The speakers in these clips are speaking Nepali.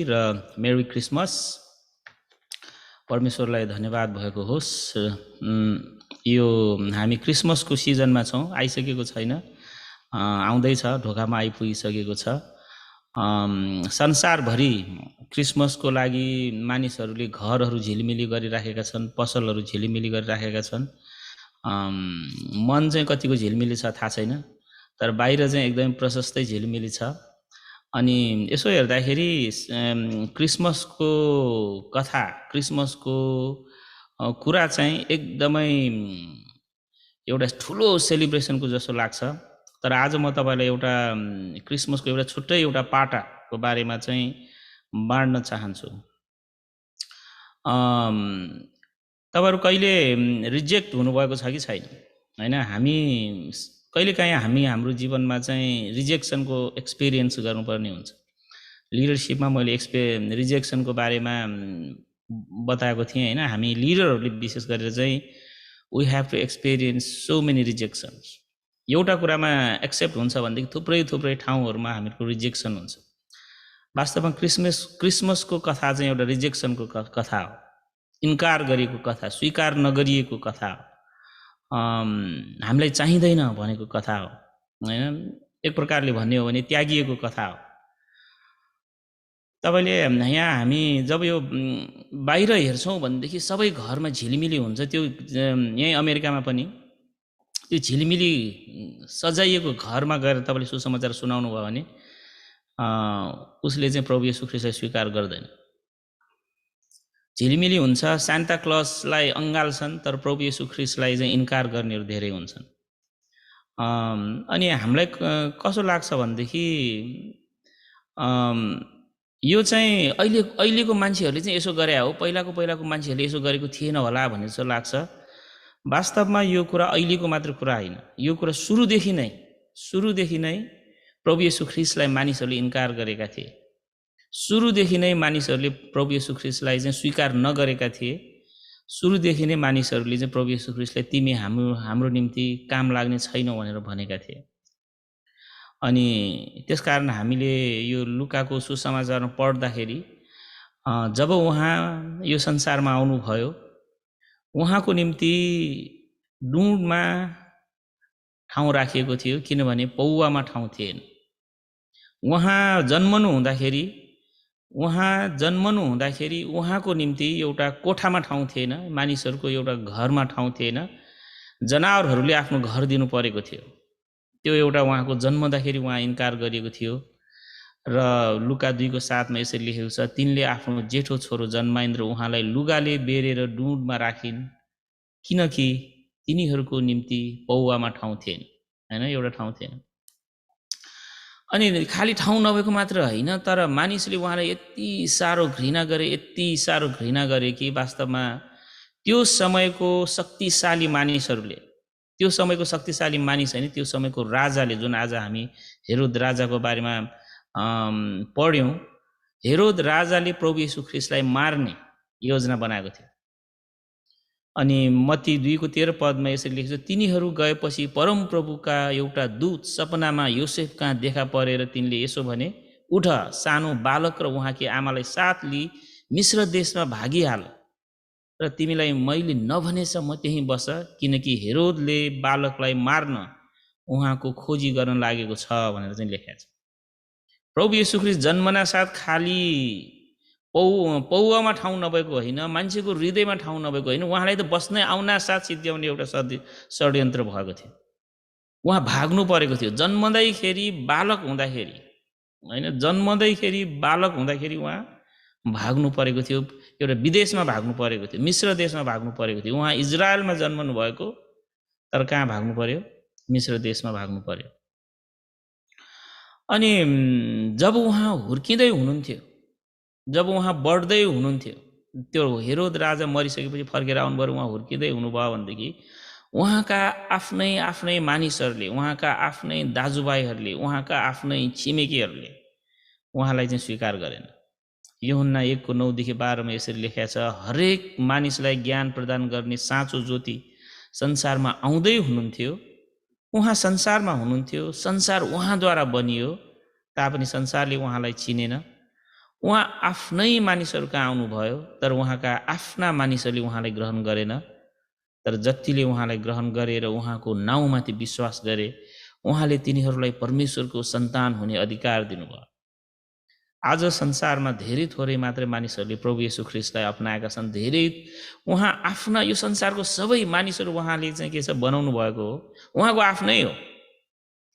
र मेरी क्रिसमस। परमेश्वरलाई धन्यवाद भएको होस्। यो हामी क्रिसमसको सिजनमा छौँ, आइसकेको छैन, आउँदैछ, ढोकामा आइपुगिसकेको छ। संसारभरि क्रिसमसको लागि मानिसहरूले घरहरू झिलिमिली गरिराखेका छन्, पसलहरू झिलिमिली गरिराखेका छन्। मन चाहिँ कतिको झिलिमिली छ थाहा छैन, तर बाहिर चाहिँ एकदमै प्रशस्तै झिलिमिली छ। अनि यसो हेर्दाखेरि क्रिसमसको कथा, क्रिसमसको कुरा चाहिँ एकदमै एउटा ठुलो सेलिब्रेसनको जस्तो लाग्छ। तर आज म तपाईलाई एउटा क्रिसमसको एउटा छुट्टै एउटा पाटाको बारेमा चाहिँ बाँड्न चाहन्छु। तपाईहरु कहिले रिजेक्ट हुनुभएको छ कि छैन? हैन, हामी कहिलेकाहीँ हाम्रो जीवनमा चाहिँ रिजेक्सनको एक्सपिरियन्स गर्नुपर्ने हुन्छ। लिडरशिपमा मैले रिजेक्सनको बारेमा बताएको थिएँ हैन। हामी लिडरहरूले विशेष गरेर चाहिँ we have to experience so many rejections. एउटा कुरामा एक्सेप्ट हुन्छ भनेदेखि थुप्रै थुप्रै ठाउँहरूमा हामीहरूको रिजेक्सन हुन्छ। वास्तवमा क्रिसमसको कथा चाहिँ एउटा रिजेक्सनको कथा हो, इन्कार गरेको कथा, स्वीकार नगरिएको कथा हो, हामीलाई चाहिँदैन भनेको कथा हो हैन। एक प्रकारले भन्ने हो भने त्यागिएको कथा हो। तपाईले यहाँ हामी जब यो बाहिर हेर्छौँ भनेदेखि सबै घरमा झिलिमिली हुन्छ। त्यो यही अमेरिकामा पनि त्यो झिलिमिली सजाइएको घरमा गएर तपाईले सुसमाचार सुनाउनु भयो भने उसले चाहिँ प्रभु येशू ख्रीष्टलाई स्वीकार गर्दैन। झिलिमिली हुन्छ, सान्ता क्लजलाई अँगाल्छन्, तर प्रभु येशू ख्रीष्टलाई चाहिँ इन्कार गर्नेहरू धेरै हुन्छन्। अनि हामीलाई कसो लाग्छ भनेदेखि यो चाहिँ अहिलेको मान्छेहरूले चाहिँ यसो गरे हो, पहिलाको मान्छेहरूले यसो गरेको थिएन होला भन्ने जस्तो लाग्छ। वास्तवमा यो कुरा अहिलेको मात्र कुरा होइन, यो कुरा सुरुदेखि नै प्रभु येशू ख्रीष्टलाई मानिसहरूले इन्कार गरेका थिए। सुरुदेखि नै मानिसहरूले प्रभु येशू ख्रीष्टलाई चाहिँ स्वीकार नगरेका थिए। सुरुदेखि नै मानिसहरूले चाहिँ प्रभु येशू ख्रीष्टलाई तिमी हाम्रो निम्ति काम लाग्ने छैनौ भनेर भनेका थिए। अनि त्यसकारण हामीले यो लुकाको सुसमाचारमा पढ्दाखेरि जब उहाँ यो संसारमा आउनुभयो, उहाँको निम्ति डुँडमा ठाउँ राखिएको थियो, किनभने पौवामा ठाउँ थिएन। उहाँ जन्मनु हुँदाखेरि उहाँको निम्ति एउटा कोठामा ठाउँ थिएन, मानिसहरूको एउटा घरमा ठाउँ थिएन, जनावरहरूले आफ्नो घर दिनु परेको थियो। त्यो एउटा उहाँको जन्मदाखेरि उहाँ इन्कार गरिएको थियो। र लुका 2:7 यसरी लेखेको छ, तिनले आफ्नो जेठो छोरो जन्माइन् र उहाँलाई लुगाले बेरेर डुँडमा राखिन्, किनकि तिनीहरूको निम्ति पौवामा ठाउँ थिएन हैन, एउटा ठाउँ थिएन। अनि खाली ठाउँ नभएको मात्र होइन, तर मानिसले उहाँलाई यति साह्रो घृणा गरे कि वास्तवमा त्यो समयको शक्तिशाली मानिसहरूले, त्यो समयको शक्तिशाली मानिस हैन, त्यो समयको राजाले, जुन आज हामी हेरोद राजाको बारेमा पढ्यौं, हेरोद राजाले प्रभु येशू ख्रीष्टलाई मार्ने योजना बनाएको थियो। अनि मत्ती 2:13 यसरी लेखेको छ, तिनीहरू गएपछि परमप्रभुका एउटा दूत सपनामा योसेफ कहाँ देखा परेर तिनले यसो भने, उठ, सानो बालक र उहाँकी आमालाई साथ लिई मिश्र देशमा भागिहाल र तिमीलाई मैले नभनेछ म त्यहीँ बस, किनकि हेरोदले बालकलाई मार्न उहाँको खोजी गर्न लागेको छ भनेर चाहिँ लेखेको छ। प्रभु येशू ख्रीष्ट जन्मना साथ खाली पौवामा ठाउँ नभएको होइन, मान्छेको हृदयमा ठाउँ नभएको होइन, उहाँलाई त बस्नै आउना साथ सिद्ध्याउने एउटा षड्यन्त्र भएको थियो। उहाँ भाग्नु परेको थियो जन्मँदैखेरि बालक हुँदाखेरि उहाँ भाग्नु परेको थियो। एउटा विदेशमा भाग्नु परेको थियो, मिश्र देशमा भाग्नु परेको थियो। उहाँ इजरायलमा जन्मनु भएको, तर कहाँ भाग्नु पर्यो? मिश्र देशमा भाग्नु पर्यो। अनि जब उहाँ हुर्किँदै हुनुहुन्थ्यो, जब उहाँ बढ्दै हुनुहुन्थ्यो, त्यो हेरोद राजा मरिसकेपछि फर्केर आउनुभयो, उहाँ हुर्किँदै हुनुभयो भनेदेखि उहाँका आफ्नै मानिसहरूले, उहाँका आफ्नै दाजुभाइहरूले, उहाँका आफ्नै छिमेकीहरूले उहाँलाई चाहिँ स्वीकार गरेन। यूहन्ना 1:9-12 यसरी लेखेको छ, हरेक मानिसलाई ज्ञान प्रदान गर्ने साँचो ज्योति संसारमा आउँदै हुनुहुन्थ्यो। उहाँ संसारमा हुनुहुन्थ्यो, संसार उहाँद्वारा बनियो, तापनि संसारले उहाँलाई चिनेन। उहाँ आफ्नै मानिसहरू कहाँ आउनुभयो, तर उहाँका आफ्ना मानिसहरूले उहाँलाई ग्रहण गरेन। तर जतिले उहाँलाई ग्रहण गरेर उहाँको नाउँमाथि विश्वास गरे, उहाँले तिनीहरूलाई परमेश्वरको सन्तान हुने अधिकार दिनुभयो। आज संसारमा धेरै थोरै मात्रै मानिसहरूले प्रभु येशू ख्रीष्टलाई अपनाएका छन्। धेरै उहाँ आफ्ना यो संसारको सबै मानिसहरू उहाँले चाहिँ के छ बनाउनु भएको हो, उहाँको आफ्नै हो,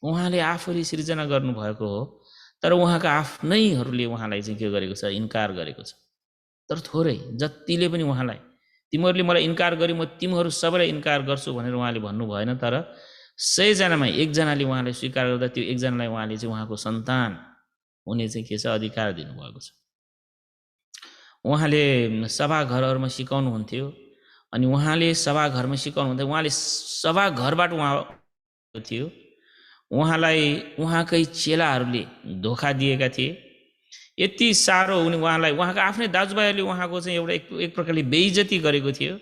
उहाँले आफूले सृजना गर्नुभएको हो। तर उहाँका आफ्नैहरूले उहाँलाई चाहिँ के गरेको छ, इन्कार गरेको छ। तर थोरै जतिले पनि उहाँलाई, तिमीहरूले मलाई इन्कार गरी म तिमीहरू सबैलाई इन्कार गर्छु भनेर उहाँले भन्नु भएन। तर 100 जनामा 1 जनाले उहाँलाई स्वीकार गर्दा त्यो 1 जनालाई उहाँले चाहिँ उहाँको सन्तान हुने चाहिँ के छ, अधिकार दिनुभएको छ। उहाँले सभाघरहरूमा सिकाउनुहुन्थ्यो, अनि उहाँले सभाघरमा सिकाउनुहुन्थ्यो, उहाँले सभाघरबाट उहाँ थियो, उहाँलाई उहाँकै चेलाहरूले धोका दिएका थिए। यति साह्रो हुने उहाँलाई उहाँका आफ्नै दाजुभाइहरूले उहाँको चाहिँ एउटा एक प्रकारले बेइज्जती गरेको थियो।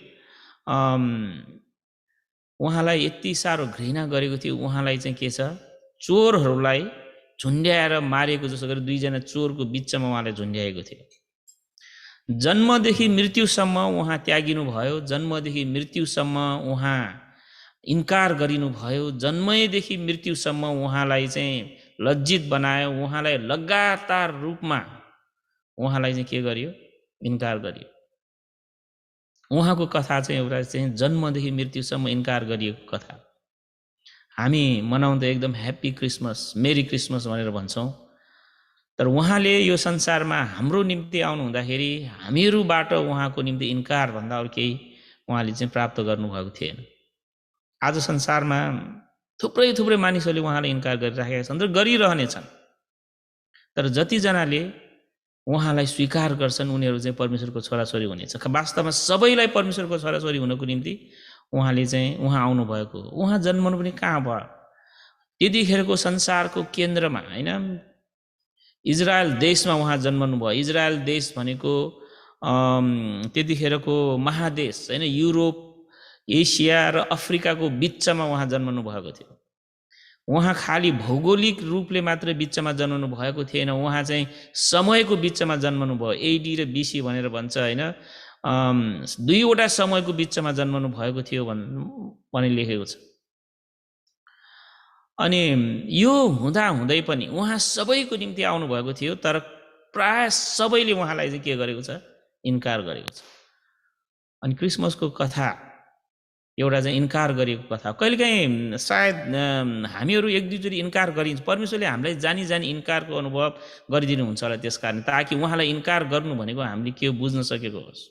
उहाँलाई यति साह्रो घृणा गरेको थियो। उहाँलाई चाहिँ के छ, चोरहरूलाई झुन्ड्याएर मारेको जस्तो गरी 2 जना चोरको बिचमा उहाँलाई झुन्ड्याएको थियो। जन्मदेखि मृत्युसम्म उहाँ त्यागिनु भयो, जन्मदेखि मृत्युसम्म उहाँ इन्कार गरिनुभयो, जन्मैदेखि मृत्युसम्म उहाँलाई चाहिँ लज्जित बनायो, उहाँलाई लगातार रूपमा उहाँलाई चाहिँ के गरियो, इन्कार गरियो। उहाँको कथा चाहिँ एउटा चाहिँ जन्मदेखि मृत्युसम्म इन्कार गरिएको कथा। हामी मनाउँदा एकदम ह्याप्पी क्रिसमस, मेरी क्रिसमस भनेर भन्छौँ। तर उहाँले यो संसारमा हाम्रो निम्ति आउनु हुँदाखेरि हामीहरूबाट उहाँको निम्ति इन्कार भन्दा अरू केही उहाँले चाहिँ प्राप्त गर्नुभएको थिएन। आज संसारमा थुप्रै मानिसहरूले उहाँलाई इन्कार गरिराखेका छन् र गरिरहनेछन्। तर जतिजनाले उहाँलाई स्वीकार गर्छन् उनीहरू चाहिँ परमेश्वरको छोराछोरी हुनेछ। वास्तवमा सबैलाई परमेश्वरको छोराछोरी हुनको निम्ति उहाँले चाहिँ उहाँ आउनुभएको हो। उहाँ जन्मनु पनि कहाँ भयो, त्यतिखेरको संसारको केन्द्रमा होइन, इजरायल देशमा उहाँ जन्मनु भयो। इजरायल देश भनेको त्यतिखेरको महादेश होइन, युरोप, एसिया र अफ्रिकाको बिचमा उहाँ जन्मनु भएको थियो। उहाँ खाली भौगोलिक रूपले मात्र बिचमा जन्मनु भएको थिएन, उहाँ चाहिँ समयको बिचमा जन्मनु भयो। एडी र बीसी भनेर भन्छ होइन, 2वटा समयको बिचमा जन्मनु भएको थियो भने लेखेको छ। अनि यो हुँदै पनि उहाँ सबैको निम्ति आउनुभएको थियो। तर प्राय सबैले उहाँलाई चाहिँ के गरेको छ, इन्कार गरेको छ। अनि क्रिसमसको कथा एउटा चाहिँ इन्कार गरेको कथा। कहिलेकाहीँ सायद हामीहरू 1-2 चोटि इन्कार गरिन्छ, परमेश्वरले हामीलाई जानी इन्कारको अनुभव गरिदिनुहुन्छ होला, त्यस कारण ताकि उहाँलाई इन्कार गर्नु भनेको हामीले के बुझ्न सकेको होस्।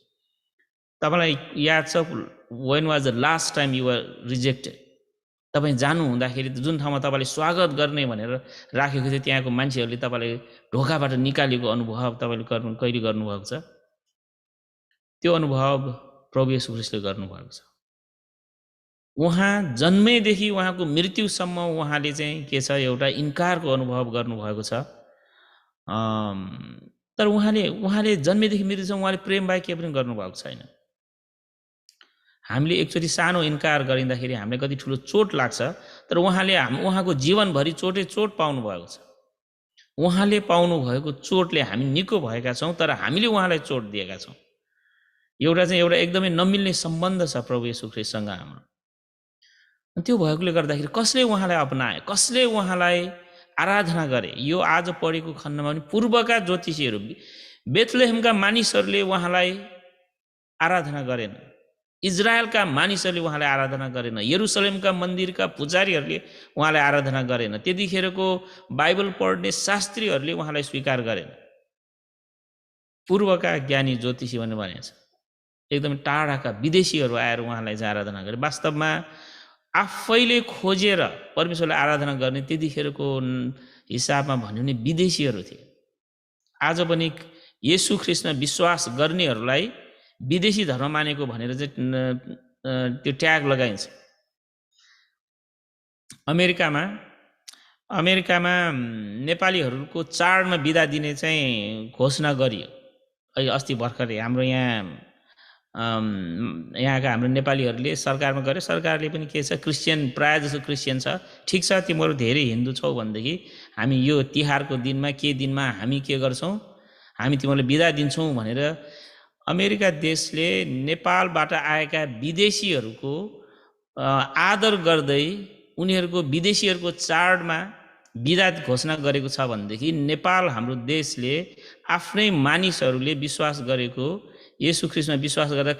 तपाईँलाई याद छ, when was the last time you were rejected? तपाईँ जानु हुँदाखेरि जुन ठाउँमा तपाईँले स्वागत गर्ने भनेर राखेको थियो त्यहाँको मान्छेहरूले तपाईँलाई ढोकाबाट निकालेको अनुभव तपाईँले कहिले गर्नुभएको छ? त्यो अनुभव प्रभु येशू ख्रीष्टले गर्नुभएको छ। उहाँ जन्मेदेखि उहाँको मृत्युसम्म उहाँले चाहिँ के छ, एउटा इन्कारको अनुभव गर्नुभएको छ। तर उहाँले जन्मेदेखि मृत्युसम्म उहाँले प्रेम बाहेक केही पनि गर्नुभएको छैन। हामीले एकचोटि सानो इन्कार गरिँदाखेरि हामीलाई कति ठुलो चोट लाग्छ, तर उहाँले उहाँको जीवनभरि चोट पाउनु भएको छ। उहाँले पाउनुभएको चोटले हामी निको भएका छौँ, तर हामीले उहाँलाई चोट दिएका छौँ। एउटा एकदमै नमिल्ने सम्बन्ध छ प्रभु येशू ख्रीष्टसँग हाम्रो। त्यो भएकोले गर्दाखेरि कसले उहाँलाई अपनाए, कसले उहाँलाई आराधना गरे, यो आज पढेको खण्डमा पनि पूर्वका ज्योतिषीहरू, बेथलेहेमका मानिसहरूले उहाँलाई आराधना गरेन, इजरायलका मानिसहरूले उहाँलाई आराधना गरेन, यरुसलेमका मन्दिरका पुजारीहरूले उहाँलाई आराधना गरेन, त्यतिखेरको बाइबल पढ्ने शास्त्रीहरूले उहाँलाई स्वीकार गरेन। पूर्वका ज्ञानी ज्योतिषी भनेर भनेको छ, एकदम टाढाका विदेशीहरू आएर उहाँलाई चाहिँ आराधना गरे। वास्तवमा आफैले खोजेर परमेश्वरलाई आराधना गर्ने त्यतिखेरको हिसाबमा भन्यो भने विदेशीहरू थिए। आज पनि येशू ख्रीष्टमा विश्वास गर्नेहरूलाई विदेशी धर्म मानेको भनेर चाहिँ त्यो ट्याग लगाइन्छ। अमेरिकामा नेपालीहरूको चाडमा बिदा दिने चाहिँ घोषणा गरियो। अहिले अस्ति भर्खरै हाम्रो यहाँका हाम्रो नेपालीहरूले सरकारमा गरे, सरकारले पनि के छ, क्रिस्चियन प्रायः जसो क्रिस्चियन छ, ठिक छ तिमीहरू धेरै हिन्दू छौ भनेदेखि हामी यो तिहारको दिनमा हामी के गर्छौँ, हामी तिमीलाई बिदा दिन्छौँ भनेर अमेरिका देशले नेपालबाट आएका विदेशीहरूको आदर गर्दै उनीहरूको विदेशीहरूको चाडमा बिदा घोषणा गरेको छ भनेदेखि नेपाल हाम्रो देशले आफ्नै मानिसहरूले विश्वास गरेको येशू ख्रीष्टमा विश्वास गरेर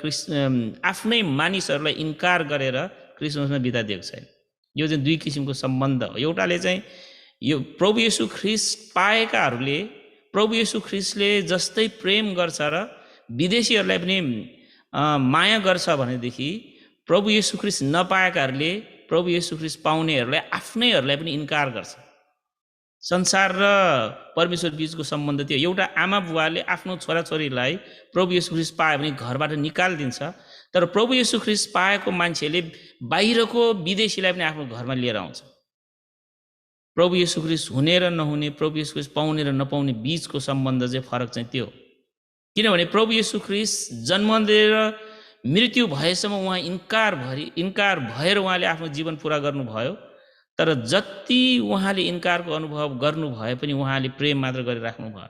आफ्नै मानिसहरूलाई इन्कार गरेर क्रिसमसमा बिदा दिएको छैन। यो चाहिँ दुई किसिमको सम्बन्ध हो। एउटाले चाहिँ यो प्रभु येशू ख्रीष्ट पाएकाहरूले प्रभु येशू ख्रीष्टले जस्तै प्रेम गर्छ र विदेशीहरूलाई पनि माया गर्छ भनेदेखि प्रभु येशू ख्रीष्ट नपाएकाहरूले प्रभु येशू ख्रीष्ट पाउनेहरूलाई आफ्नैहरूलाई पनि इन्कार गर्छ। संसार र परमेश्वर बीचको सम्बन्ध त्यो एउटा आमा बुवाले आफ्नो छोराछोरीलाई प्रभु येशू ख्रीष्ट पायो भने घरबाट निकालिदिन्छ, तर प्रभु येशू ख्रीष्ट पाएको मान्छेले बाहिरको विदेशीलाई पनि आफ्नो घरमा लिएर आउँछ। प्रभु येशू ख्रीष्ट हुने र नहुने, प्रभु येशू ख्रीष्ट पाउने र नपाउने बीचको सम्बन्ध चाहिँ फरक चाहिँ त्यो। किनभने प्रभु येशू ख्रीष्ट जन्म लिएर मृत्यु भएसम्म उहाँ इन्कार भएर उहाँले आफ्नो जीवन पुरा गर्नुभयो, तर जति उहाँले इन्कारको अनुभव गर्नु भए पनि उहाँले प्रेम मात्र गरिराख्नु भयो।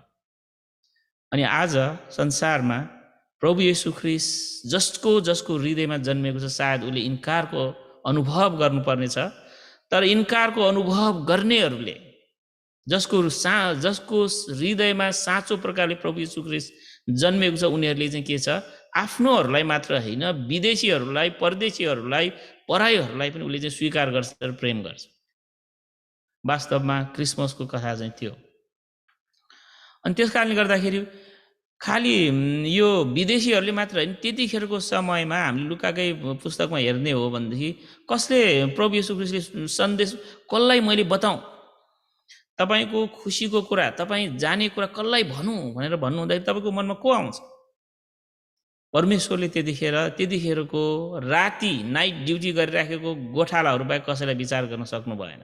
अनि आज संसारमा प्रभु येशू ख्रीष्ट जसको हृदयमा जन्मेको छ सायद उसले इन्कारको अनुभव गर्नुपर्नेछ, तर इन्कारको अनुभव गर्नेहरूले जसको हृदयमा साँचो प्रकारले प्रभु येशू ख्रीष्ट जन्मेको छ उनीहरूले चाहिँ के छ, आफ्नोहरूलाई मात्र होइन विदेशीहरूलाई, परदेशीहरूलाई, पराईहरूलाई पनि उसले चाहिँ स्वीकार गर्छ र प्रेम गर्छ। वास्तवमा क्रिसमसको कथा चाहिँ त्यो। अनि त्यस कारणले गर्दाखेरि खालि यो विदेशीहरूले मात्र होइन, त्यतिखेरको समयमा हामीले लुकाकै पुस्तकमा हेर्ने हो भनेदेखि कसले प्रभु येशू ख्रीष्टले सन्देश कसलाई मैले बताऊँ, तपाईँको खुसीको कुरा, तपाईँ जाने कुरा कसलाई भनौँ भनेर भन्नु हुँदाखेरि तपाईँको मनमा को आउँछ? परमेश्वरले त्यतिखेरको राति नाइट ड्युटी गरिराखेको गोठालाहरू बाहेक कसैलाई विचार गर्न सक्नु भएन।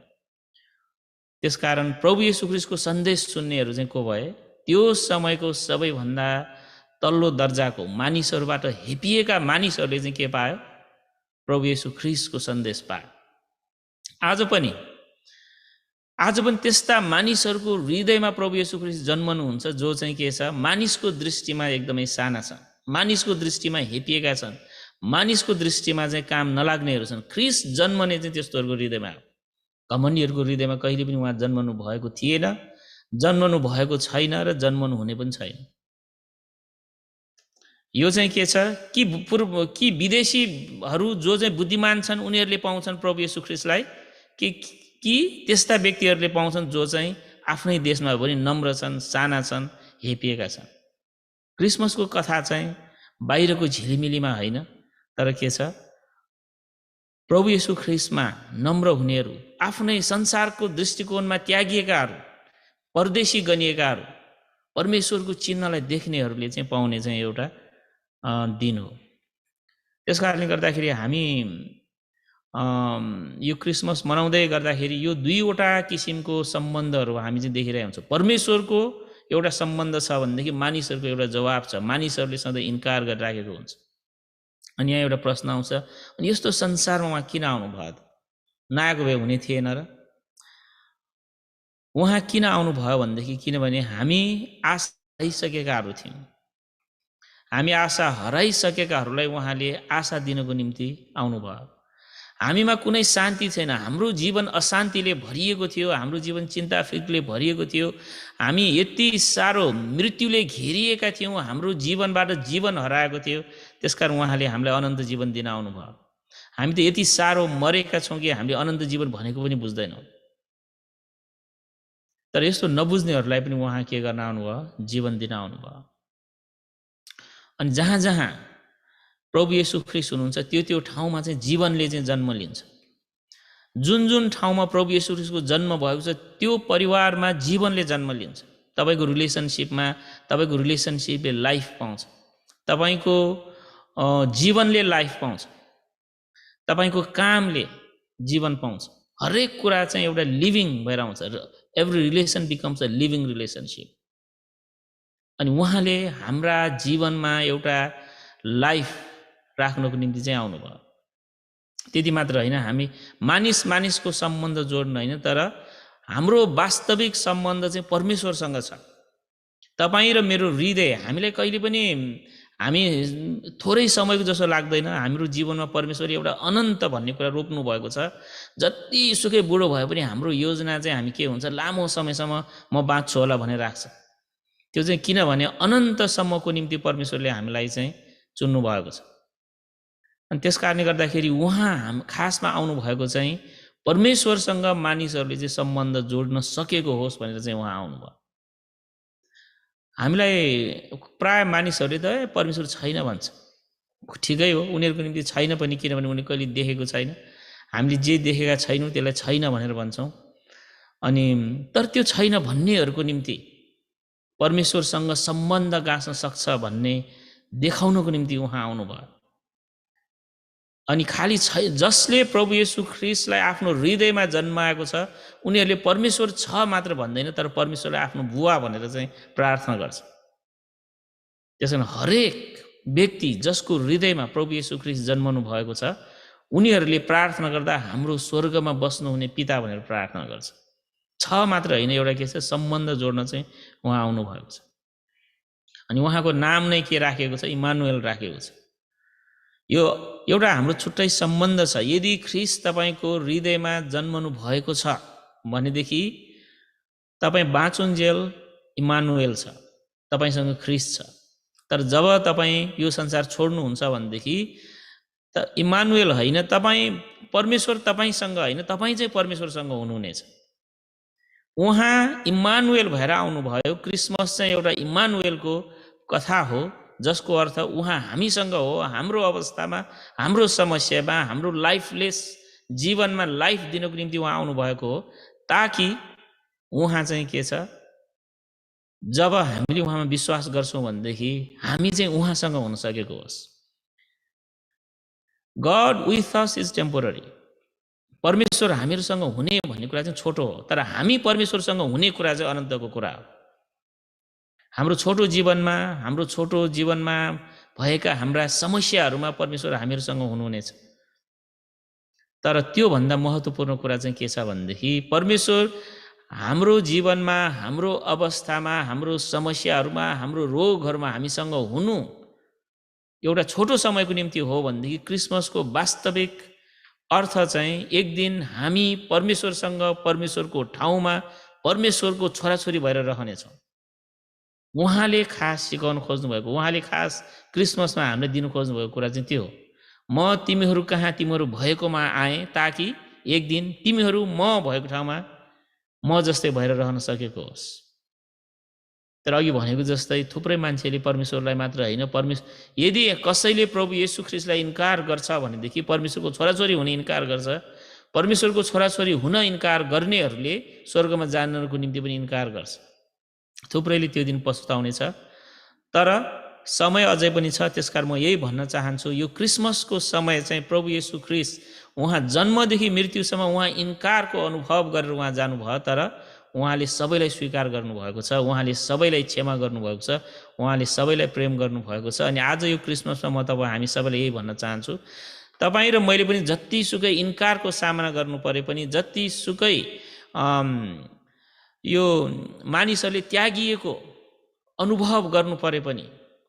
त्यसकारण प्रभु येशू ख्रीष्टको सन्देश सुन्नेहरू चाहिँ को भए? त्यो समयको सबैभन्दा तल्लो दर्जाको मानिसहरूबाट हेपिएका मानिसहरूले चाहिँ के पायो? प्रभु येशू ख्रीष्टको सन्देश पायो। आज पनि त्यस्ता मानिसहरूको हृदयमा प्रभु येशू ख्रीष्ट जन्मनुहुन्छ जो चाहिँ के छ, मानिसको दृष्टिमा एकदमै साना छन्, मानिसको दृष्टिमा हेपिएका छन्, मानिसको दृष्टिमा चाहिँ काम नलाग्नेहरू छन्। ख्रीष्ट जन्मने चाहिँ त्यस्तोहरूको हृदयमा हो। घमण्डीहरूको हृदयमा कहिले पनि उहाँ जन्मनु भएको थिएन, जन्मनु भएको छैन र जन्मनु हुने पनि छैन। यो चाहिँ के छ कि विदेशीहरू जो चाहिँ बुद्धिमान छन् उनीहरूले पाउँछन् प्रभु येशू ख्रीष्टलाई, कि त्यस्ता व्यक्तिहरूले पाउँछन् जो चाहिँ आफ्नै देशमा पनि नम्र छन्, साना छन्, हेपिएका छन्। क्रिसमसको कथा चाहिँ बाहिरको झिलिमिलीमा होइन, तर के छ, प्रभु येशू ख्रीष्टमा नम्र हुनेहरू, आफ्नै संसारको दृष्टिकोणमा त्यागिएकाहरू, परदेशी गनिएकाहरू, परमेश्वरको चिन्हलाई देख्नेहरूले चाहिँ पाउने चाहिँ एउटा दिन हो। त्यस कारणले गर्दाखेरि हामी यो क्रिसमस मनाउँदै गर्दाखेरि यो दुईवटा किसिमको सम्बन्धहरू हामी चाहिँ देखिरहेको हुन्छौँ। परमेश्वरको एउटा सम्बन्ध छ भनेदेखि मानिसहरूको एउटा जवाब छ, मानिसहरूले सधैँ इन्कार गरिराखेको हुन्छ। अनि यहाँ एउटा प्रश्न आउँछ, अनि यस्तो संसारमा उहाँ किन आउनुभयो त? नआएको भए हुने थिएन र? उहाँ किन आउनुभयो भनेदेखि किनभने हामी आशा हराइसकेकाहरू थियौँ। हामी आशा हराइसकेकाहरूलाई उहाँले आशा दिनको निम्ति आउनुभयो। हामीमा कुनै शान्ति छैन, हाम्रो जीवन अशान्तिले भरिएको थियो, हाम्रो जीवन चिन्ता फिक्रले भरिएको थियो, हामी यति साह्रो मृत्युले घेरिएका थियौँ, हाम्रो जीवनबाट जीवन हराएको थियो। त्यसकारण उहाँले हामीलाई अनन्त जीवन दिन आउनुभयो। हामी त यति साह्रो मरेका छौँ कि हामीले अनन्त जीवन भनेको पनि बुझ्दैनौँ। तर यस्तो नबुझ्नेहरूलाई पनि उहाँ के गर्न आउनुभयो? जीवन दिन आउनुभयो। अनि जहाँ जहाँ प्रभु येशू ख्रीष्ट हुनुहुन्छ त्यो ठाउँमा चाहिँ जीवनले चाहिँ जन्म लिन्छ। जुन ठाउँमा प्रभु येशू ख्रीष्टको जन्म भएको छ त्यो परिवारमा जीवनले जन्म लिन्छ। तपाईँको रिलेसनसिपले लाइफ पाउँछ, तपाईँको जीवनले लाइफ पाउँछ, तपाईँको कामले जीवन पाउँछ। हरेक कुरा चाहिँ एउटा लिभिङ भएर आउँछ। Every relation becomes a living relationship. अनि उहाँले हाम्रा जीवनमा एउटा लाइफ राख्नको निम्ति चाहिँ आउनुभयो। त्यति मात्र होइन, हामी मानिसको सम्बन्ध जोड्नु होइन, तर हाम्रो वास्तविक सम्बन्ध चाहिँ परमेश्वरसँग छ। तपाईँ र मेरो हृदय हामीलाई कहिले पनि हामी थोरै समयको जस्तो लाग्दैन। हाम्रो जीवनमा परमेश्वरले एउटा अनन्त भन्ने कुरा रोप्नु भएको छ। जतिसुकै बुढो भए पनि हाम्रो योजना चाहिँ हामी के हुन्छ, लामो समयसम्म म बाँच्छु होला भनेर राख्छ। त्यो चाहिँ किनभने अनन्तसम्मको निम्ति परमेश्वरले हामीलाई चाहिँ चुन्नु भएको छ। अनि त्यस कारणले गर्दाखेरि उहाँ खासमा आउनुभएको चाहिँ परमेश्वरसँग मानिसहरूले चाहिँ सम्बन्ध जोड्न सकेको होस् भनेर चाहिँ उहाँ आउनुभयो। हामीलाई प्राय मानिसहरूले त परमेश्वर छैन भन्छ। ठिकै हो, उनीहरूको निम्ति छैन पनि, किनभने उनीहरूले कहिले देखेको छैन। हामीले जे देखेका छैनौँ त्यसलाई छैन भनेर भन्छौँ। अनि तर त्यो छैन भन्नेहरूको निम्ति परमेश्वरसँग सम्बन्ध गाँच्न सक्छ भन्ने देखाउनको निम्ति उहाँ आउनुभयो। अनि खाली जसले प्रभु येशू ख्रीष्टलाई आफ्नो हृदयमा जन्माएको छ उनीहरूले परमेश्वर छ मात्र भन्दैन, तर परमेश्वरलाई आफ्नो बुवा भनेर चाहिँ प्रार्थना गर्छ। त्यसैले हरेक व्यक्ति जसको हृदयमा प्रभु येशू ख्रीष्ट जन्मनु भएको छ उनीहरूले प्रार्थना गर्दा हाम्रो स्वर्गमा बस्नुहुने पिता भनेर प्रार्थना गर्छ। छ मात्र होइन, एउटा के छ, सम्बन्ध जोड्न चाहिँ उहाँ आउनुभएको छ। अनि उहाँको नाम नै के राखेको छ, इमानुएल राखेको छ। यो एउटा हाम्रो छुट्टै सम्बन्ध छ। यदि ख्रीष्ट तपाईँको हृदयमा जन्मनु भएको छ भनेदेखि तपाईँ बाँचुन्जेल इमानुएल छ, तपाईँसँग ख्रीष्ट छ। तर जब तपाईँ यो संसार छोड्नुहुन्छ भनेदेखि त इमानुएल होइन, तपाईँ परमेश्वर तपाईँसँग होइन, तपाईँ चाहिँ परमेश्वरसँग हुनुहुनेछ। उहाँ इमानुएल भएर आउनुभयो। क्रिसमस चाहिँ एउटा इमानुएलको कथा हो, जसको अर्थ उहाँ हामीसँग हो। हाम्रो अवस्थामा, हाम्रो समस्यामा, हाम्रो लाइफलेस जीवनमा लाइफ दिनको निम्ति उहाँ आउनुभएको हो, ताकि उहाँ चाहिँ के छ, जब हामीले उहाँमा विश्वास गर्छौँ भनेदेखि हामी चाहिँ उहाँसँग हुन सकेको होस्। God with us is temporary. परमेश्वर हामीहरूसँग हुने भन्ने कुरा चाहिँ छोटो हो, तर हामी परमेश्वरसँग हुने कुरा चाहिँ अनन्तको कुरा हो। हाम्रो छोटो जीवनमा भएका हाम्रा समस्याहरूमा परमेश्वर हामीहरूसँग हुनुहुनेछ। तर त्योभन्दा महत्त्वपूर्ण कुरा चाहिँ के छ भनेदेखि परमेश्वर हाम्रो जीवनमा, हाम्रो अवस्थामा, हाम्रो समस्याहरूमा, हाम्रो रोगहरूमा हामीसँग हुनु एउटा छोटो समयको निम्ति हो भनेदेखि क्रिसमसको वास्तविक अर्थ चाहिँ एक दिन हामी परमेश्वरसँग, परमेश्वरको ठाउँमा परमेश्वरको छोराछोरी भएर रहनेछौँ। उहाँले खास सिकाउनु खोज्नुभएको, उहाँले खास क्रिसमसमा हामीले दिनु खोज्नुभएको कुरा चाहिँ त्यो हो। म तिमीहरू कहाँ, तिमीहरू भएकोमा आएँ ताकि एक दिन तिमीहरू म भएको ठाउँमा म जस्तै भएर रहन सकेको होस्। तर अघि भनेको जस्तै थुप्रै मान्छेले परमेश्वरलाई मात्र होइन, यदि कसैले प्रभु येशू ख्रीष्टलाई इन्कार गर्छ भनेदेखि परमेश्वरको छोराछोरी हुने इन्कार गर्छ। परमेश्वरको छोराछोरी हुन इन्कार गर्नेहरूले स्वर्गमा जानको निम्ति पनि इन्कार गर्छ। थुप्रैले त्यो दिन पछुताउनेछ। तर समय अझै पनि छ। त्यसकारण म यही भन्न चाहन्छु, यो क्रिसमसको समय चाहिँ प्रभु येशू ख्रीष्ट उहाँ जन्मदेखि मृत्युसम्म उहाँ इन्कारको अनुभव गरेर उहाँ जानुभयो, तर उहाँले सबैलाई स्वीकार गर्नुभएको छ, उहाँले सबैलाई क्षमा गर्नुभएको छ, उहाँले सबैलाई प्रेम गर्नुभएको छ। अनि आज यो क्रिसमसमा म हामी सबैलाई यही भन्न चाहन्छु, तपाईँ र मैले पनि जतिसुकै इन्कारको सामना गर्नु परे पनि, जतिसुकै यो मानिसहरूले त्यागिएको अनुभव गर्नु परे पनि,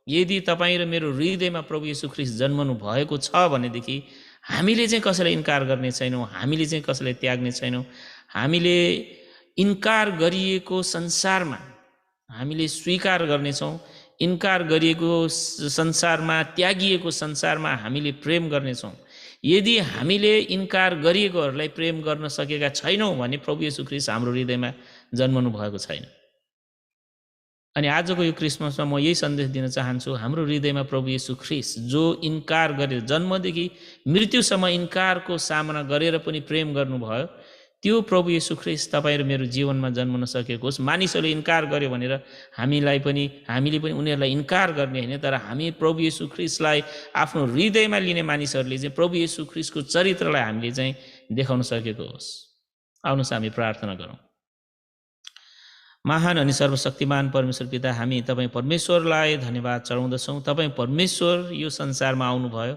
यदि तपाईँ र मेरो हृदयमा प्रभु येशू ख्रीष्ट जन्मनु भएको छ भनेदेखि हामीले चाहिँ कसैलाई इन्कार गर्ने छैनौँ, हामीले चाहिँ कसैलाई त्याग्ने छैनौँ। हामीले इन्कार गरिएको संसारमा हामीले स्वीकार गर्नेछौँ। इन्कार गरिएको संसारमा, त्यागिएको संसारमा हामीले प्रेम गर्नेछौँ। यदि हामीले इन्कार गरिएकोहरूलाई प्रेम गर्न सकेका छैनौँ भने प्रभु येशू ख्रीष्ट हाम्रो हृदयमा जन्मनु भएको छैन। अनि आजको यो क्रिसमसमा म यही सन्देश दिन चाहन्छु, हाम्रो हृदयमा प्रभु येशू ख्रीष्ट जो इन्कार गरेर जन्मदेखि मृत्युसम्म इन्कारको सामना गरेर पनि प्रेम गर्नुभयो, त्यो प्रभु येशू ख्रीष्ट तपाईँ र मेरो जीवनमा जन्मन सकेको होस्। मानिसहरूले इन्कार गर्यो भनेर हामीले पनि उनीहरूलाई इन्कार गर्ने होइन, तर हामी प्रभु येशू ख्रीष्टलाई आफ्नो हृदयमा लिने मानिसहरूले चाहिँ प्रभु येशू ख्रीष्टको चरित्रलाई हामीले चाहिँ देखाउन सकेको होस्। आउनुहोस् हामी प्रार्थना गरौँ। महान अनि सर्वशक्तिमान परमेश्वर पिता, हामी तपाईँ परमेश्वरलाई धन्यवाद चढाउँदछौँ। तपाईँ परमेश्वर यो संसारमा आउनुभयो।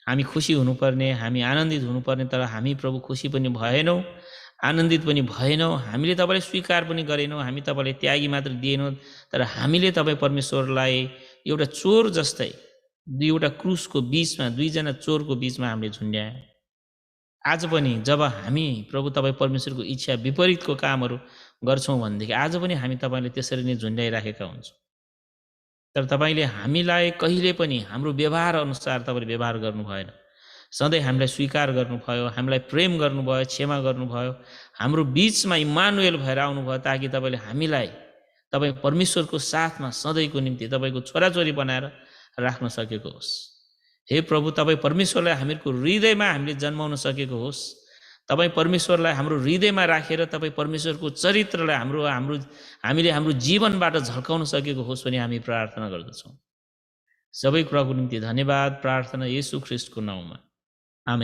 हामी खुसी हुनुपर्ने, हामी आनन्दित हुनुपर्ने, तर हामी प्रभु खुसी पनि भएनौँ। आनन्दित पनि भएनौँ, हामीले तपाईँलाई स्वीकार पनि गरेनौँ, हामी तपाईँलाई त्यागी मात्र दिएनौँ, तर हामीले तपाईँ परमेश्वरलाई एउटा चोर जस्तै दुईवटा क्रुसको बिचमा, दुईजना चोरको बिचमा हामीले झुन्ड्यायौँ। आज पनि जब हामी प्रभु तपाईँ परमेश्वरको इच्छा विपरीतको कामहरू गर्छौँ भनेदेखि आज पनि हामी तपाईँले त्यसरी नै झुन्ड्याइराखेका हुन्छौँ। तर तपाईँले हामीलाई कहिले पनि हाम्रो व्यवहार अनुसार तपाईँले व्यवहार गर्नु भएन। सधैँ हामीलाई स्वीकार गर्नुभयो, हामीलाई प्रेम गर्नुभयो, क्षमा गर्नुभयो, हाम्रो बिचमा इम्मानुएल भएर आउनुभयो ताकि तपाईँले हामीलाई तपाईँ परमेश्वरको साथमा सधैँको निम्ति तपाईँको छोराछोरी बनाएर राख्न सकेको होस्। हे प्रभु, तपाईँ परमेश्वरलाई हामीहरूको हृदयमा हामीले जन्माउन सकेको होस्। तपाईँ परमेश्वरलाई हाम्रो हृदयमा राखेर तपाईँ परमेश्वरको चरित्रलाई हामीले हाम्रो जीवनबाट झल्काउन सकेको होस् भनी हामी प्रार्थना गर्दछौँ। सबै कुराको निम्ति धन्यवाद। प्रार्थना येशू ख्रीष्टको नाउँमा, आमेन।